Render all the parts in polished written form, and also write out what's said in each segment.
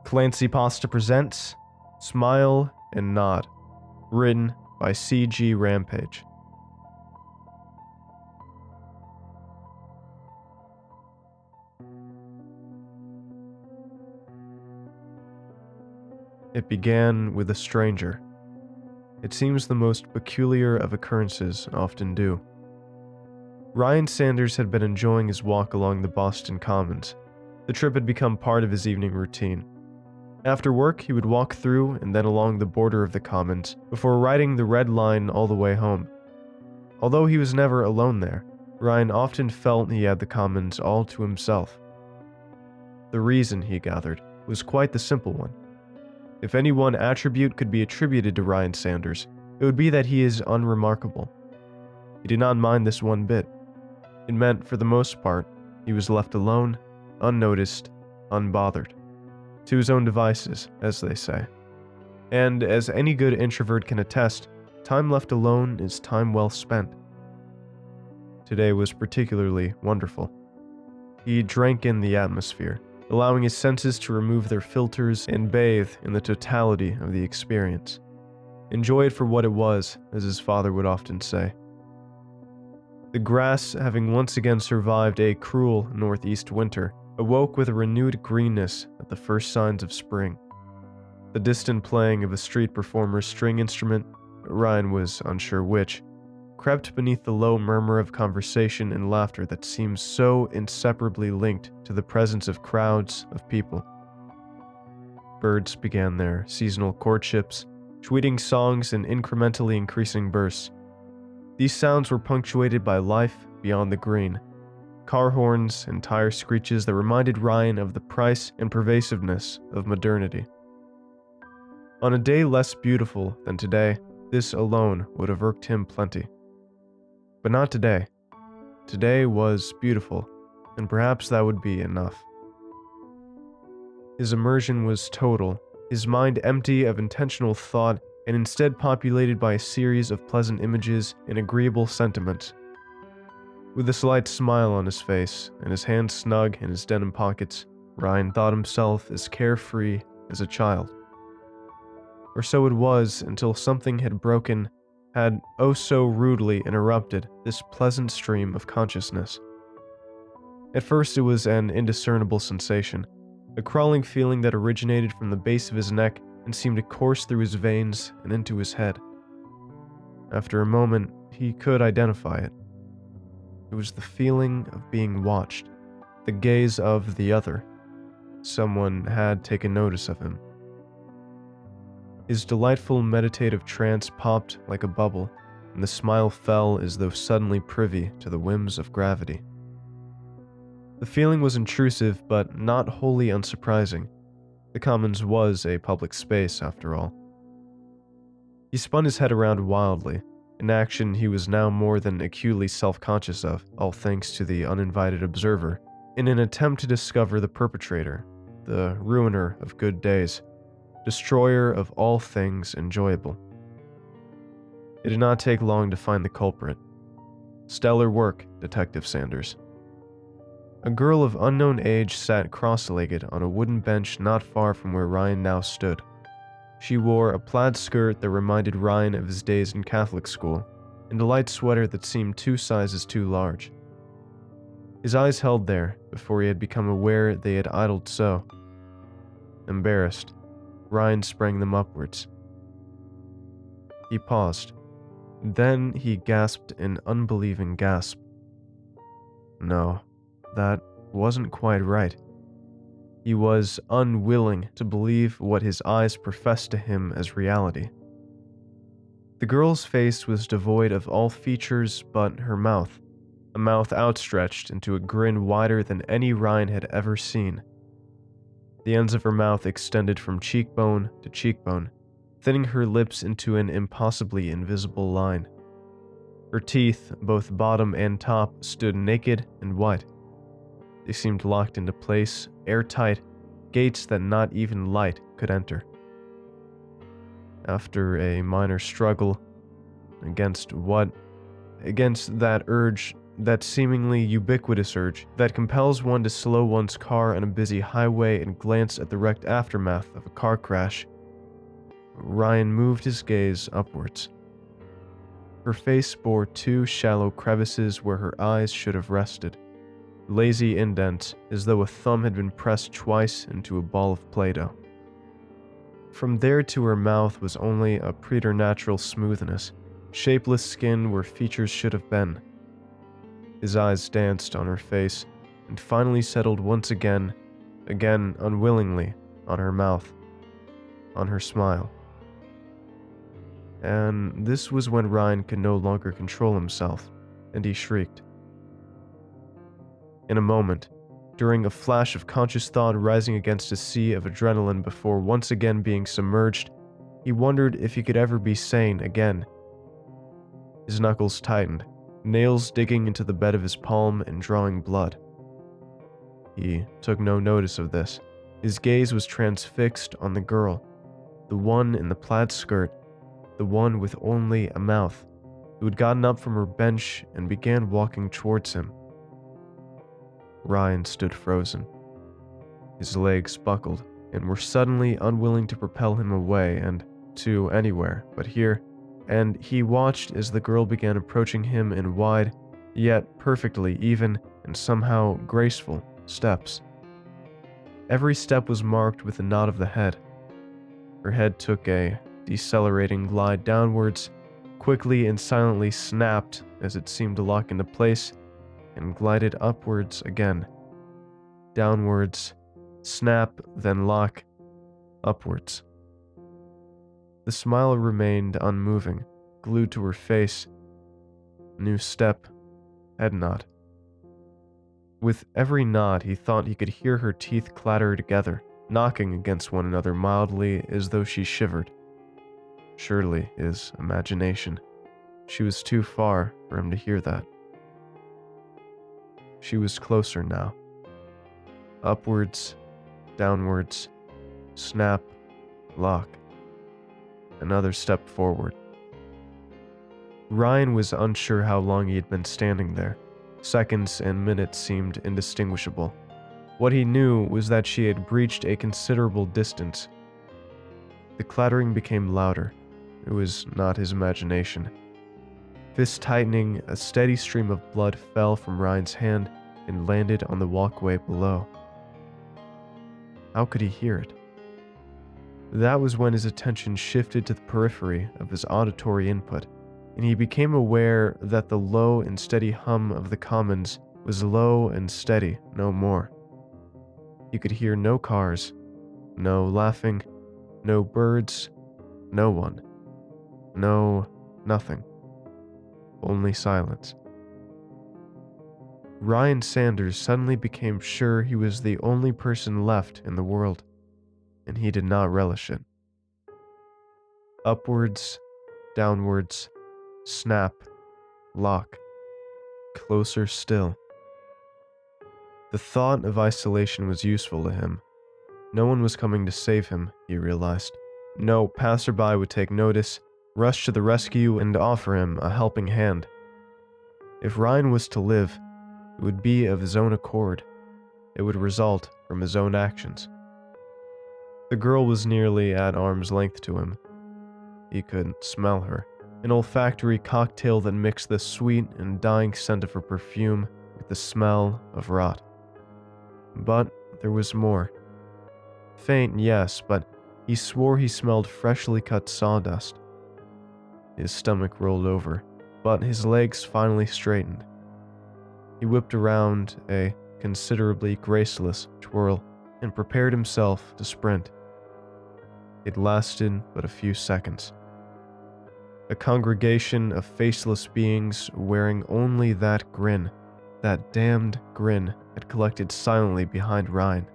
ClancyPasta presents Smile and Nod, written by CGRampage. It began with a stranger. It seems the most peculiar of occurrences often do. Ryan Sanders had been enjoying his walk along the Boston Commons. The trip had become part of his evening routine. After work, he would walk through and then along the border of the Commons before riding the Red Line all the way home. Although he was never alone there, Ryan often felt he had the Commons all to himself. The reason, he gathered, was quite the simple one. If any one attribute could be attributed to Ryan Sanders, it would be that he is unremarkable. He did not mind this one bit. It meant, for the most part, he was left alone, unnoticed, unbothered. To his own devices, as they say. And as any good introvert can attest, time left alone is time well spent. Today was particularly wonderful. He drank in the atmosphere, allowing his senses to remove their filters and bathe in the totality of the experience. Enjoy it for what it was, as his father would often say. The grass, having once again survived a cruel northeast winter, awoke with a renewed greenness at the first signs of spring. The distant playing of a street performer's string instrument, Ryan was unsure which, crept beneath the low murmur of conversation and laughter that seems so inseparably linked to the presence of crowds of people. Birds began their seasonal courtships, tweeting songs in incrementally increasing bursts. These sounds were punctuated by life beyond the green. Car horns and tire screeches that reminded Ryan of the price and pervasiveness of modernity. On a day less beautiful than today, this alone would have irked him plenty. But not today. Today was beautiful, and perhaps that would be enough. His immersion was total, his mind empty of intentional thought and instead populated by a series of pleasant images and agreeable sentiments. With a slight smile on his face and his hands snug in his denim pockets, Ryan thought himself as carefree as a child. Or so it was until something had oh so rudely interrupted this pleasant stream of consciousness. At first it was an indiscernible sensation, a crawling feeling that originated from the base of his neck and seemed to course through his veins and into his head. After a moment, he could identify it. It was the feeling of being watched, the gaze of the other. Someone had taken notice of him. His delightful meditative trance popped like a bubble, and the smile fell as though suddenly privy to the whims of gravity. The feeling was intrusive, but not wholly unsurprising. The Commons was a public space, after all. He spun his head around wildly, an action he was now more than acutely self-conscious of, all thanks to the uninvited observer, in an attempt to discover the perpetrator, the ruiner of good days, destroyer of all things enjoyable. It did not take long to find the culprit. Stellar work, Detective Sanders. A girl of unknown age sat cross-legged on a wooden bench not far from where Ryan now stood. She wore a plaid skirt that reminded Ryan of his days in Catholic school, and a light sweater that seemed 2 sizes too large. His eyes held there before he had become aware they had idled so. Embarrassed, Ryan sprang them upwards. He paused. Then he gasped an unbelieving gasp. No, that wasn't quite right. He was unwilling to believe what his eyes professed to him as reality. The girl's face was devoid of all features but her mouth, a mouth outstretched into a grin wider than any Ryan had ever seen. The ends of her mouth extended from cheekbone to cheekbone, thinning her lips into an impossibly invisible line. Her teeth, both bottom and top, stood naked and white. They seemed locked into place, airtight, gates that not even light could enter. After a minor struggle, against that urge that seemingly ubiquitous urge that compels one to slow one's car on a busy highway and glance at the wrecked aftermath of a car crash. Ryan moved his gaze upwards. Her face bore two shallow crevices where her eyes should have rested, lazy indents as though a thumb had been pressed twice into a ball of Play-Doh. From there to her mouth was only a preternatural smoothness, shapeless skin where features should have been. His eyes danced on her face and finally settled once again unwillingly, on her mouth, on her smile. And this was when Ryan could no longer control himself, and he shrieked. In a moment, during a flash of conscious thought rising against a sea of adrenaline before once again being submerged, he wondered if he could ever be sane again. His knuckles tightened, nails digging into the bed of his palm and drawing blood. He took no notice of this. His gaze was transfixed on the girl, the one in the plaid skirt, the one with only a mouth, who had gotten up from her bench and began walking towards him. Ryan stood frozen. His legs buckled and were suddenly unwilling to propel him away and to anywhere but here, and he watched as the girl began approaching him in wide, yet perfectly even and somehow graceful steps. Every step was marked with a nod of the head. Her head took a decelerating glide downwards, quickly and silently snapped as it seemed to lock into place, and glided upwards again. Downwards, snap, then lock, upwards. The smile remained unmoving, glued to her face. New step, head nod. With every nod, he thought he could hear her teeth clatter together, knocking against one another mildly as though she shivered. Surely his imagination. She was too far for him to hear that. She was closer now. Upwards, downwards, snap, lock. Another step forward. Ryan was unsure how long he had been standing there. Seconds and minutes seemed indistinguishable. What he knew was that she had breached a considerable distance. The clattering became louder. It was not his imagination. Fist tightening, a steady stream of blood fell from Ryan's hand and landed on the walkway below. How could he hear it? That was when his attention shifted to the periphery of his auditory input, and he became aware that the low and steady hum of the commons was low and steady no more. He could hear no cars, no laughing, no birds, no one. No, nothing. Only silence. Ryan Sanders suddenly became sure he was the only person left in the world, and he did not relish it. Upwards, downwards, snap, lock. Closer still. The thought of isolation was useful to him. No one was coming to save him, he realized. No passerby would take notice, rush to the rescue, and offer him a helping hand. If Ryan was to live, it would be of his own accord. It would result from his own actions. The girl was nearly at arm's length to him. He could smell her, an olfactory cocktail that mixed the sweet and dying scent of her perfume with the smell of rot. But there was more. Faint, yes, but he swore he smelled freshly cut sawdust. His stomach rolled over, but his legs finally straightened. He whipped around a considerably graceless twirl and prepared himself to sprint. It lasted but a few seconds. A congregation of faceless beings wearing only that grin, that damned grin, had collected silently behind Ryan.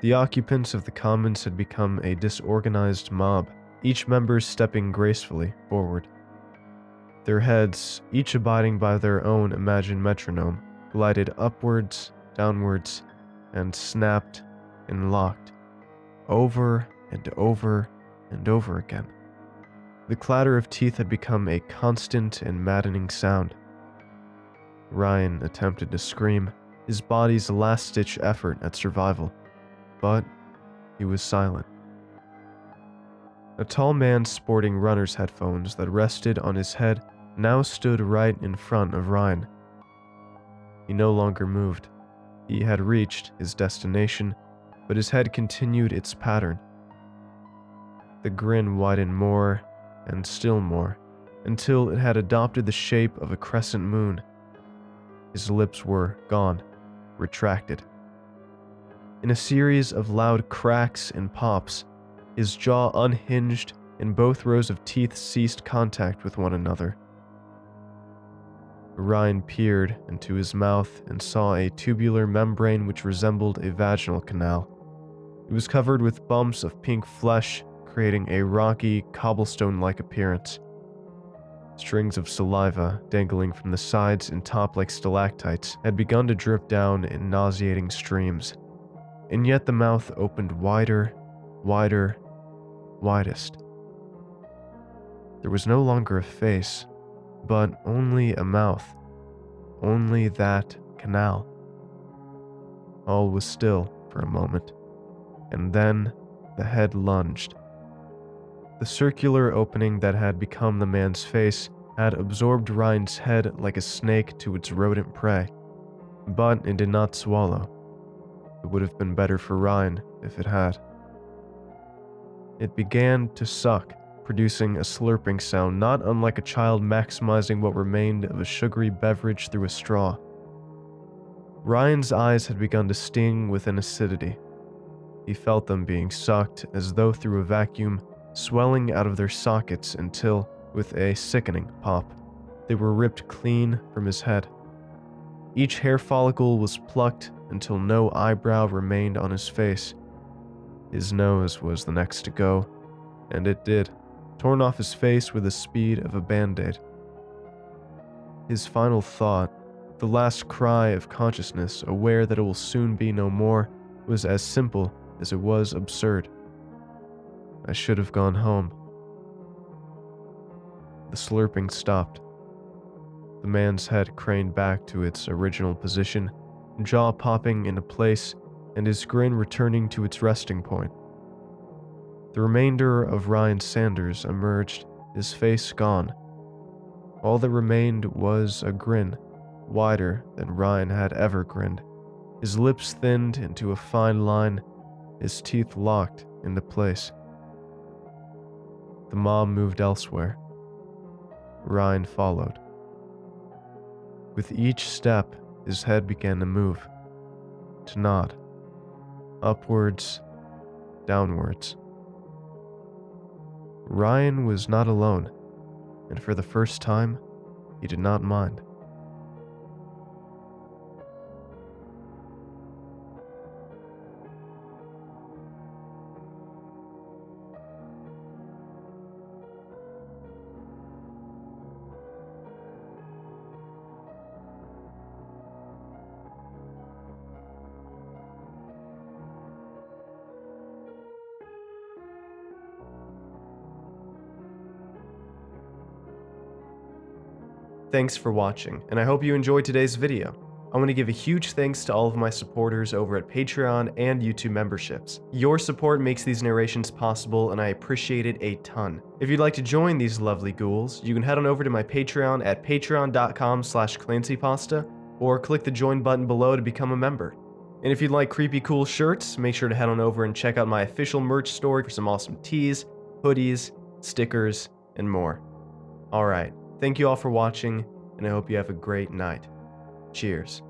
The occupants of the commons had become a disorganized mob, each member stepping gracefully forward. Their heads, each abiding by their own imagined metronome, glided upwards, downwards, and snapped and locked, over and over and over again. The clatter of teeth had become a constant and maddening sound. Ryan attempted to scream, his body's last-ditch effort at survival, but he was silent. A tall man sporting runner's headphones that rested on his head now stood right in front of Ryan. He no longer moved. He had reached his destination, but his head continued its pattern. The grin widened more and still more, until it had adopted the shape of a crescent moon. His lips were gone, retracted. In a series of loud cracks and pops, his jaw unhinged and both rows of teeth ceased contact with one another. Ryan peered into his mouth and saw a tubular membrane which resembled a vaginal canal. It was covered with bumps of pink flesh, creating a rocky, cobblestone-like appearance. Strings of saliva dangling from the sides and top like stalactites had begun to drip down in nauseating streams, and yet the mouth opened wider, wider, widest. There was no longer a face, but only a mouth, only that canal. All was still for a moment, and then the head lunged. The circular opening that had become the man's face had absorbed Ryan's head like a snake to its rodent prey, but it did not swallow. It would have been better for Ryan if it had. It began to suck, producing a slurping sound not unlike a child maximizing what remained of a sugary beverage through a straw. Ryan's eyes had begun to sting with an acidity. He felt them being sucked as though through a vacuum, swelling out of their sockets until, with a sickening pop, they were ripped clean from his head. Each hair follicle was plucked until no eyebrow remained on his face. His nose was the next to go, and it did, torn off his face with the speed of a band-aid. His final thought, the last cry of consciousness aware that it will soon be no more, was as simple as it was absurd. I should have gone home. The slurping stopped. The man's head craned back to its original position, jaw popping into place, and his grin returning to its resting point. The remainder of Ryan Sanders emerged, his face gone. All that remained was a grin, wider than Ryan had ever grinned, his lips thinned into a fine line, his teeth locked into place. The mob moved elsewhere. Ryan followed. With each step, his head began to move, to nod, upwards, downwards. Ryan was not alone, and for the first time, he did not mind. Thanks for watching, and I hope you enjoyed today's video. I want to give a huge thanks to all of my supporters over at Patreon and YouTube memberships. Your support makes these narrations possible, and I appreciate it a ton. If you'd like to join these lovely ghouls, you can head on over to my Patreon at patreon.com/ClancyPasta, or click the join button below to become a member. And if you'd like creepy cool shirts, make sure to head on over and check out my official merch store for some awesome tees, hoodies, stickers, and more. Alright. Thank you all for watching, and I hope you have a great night. Cheers.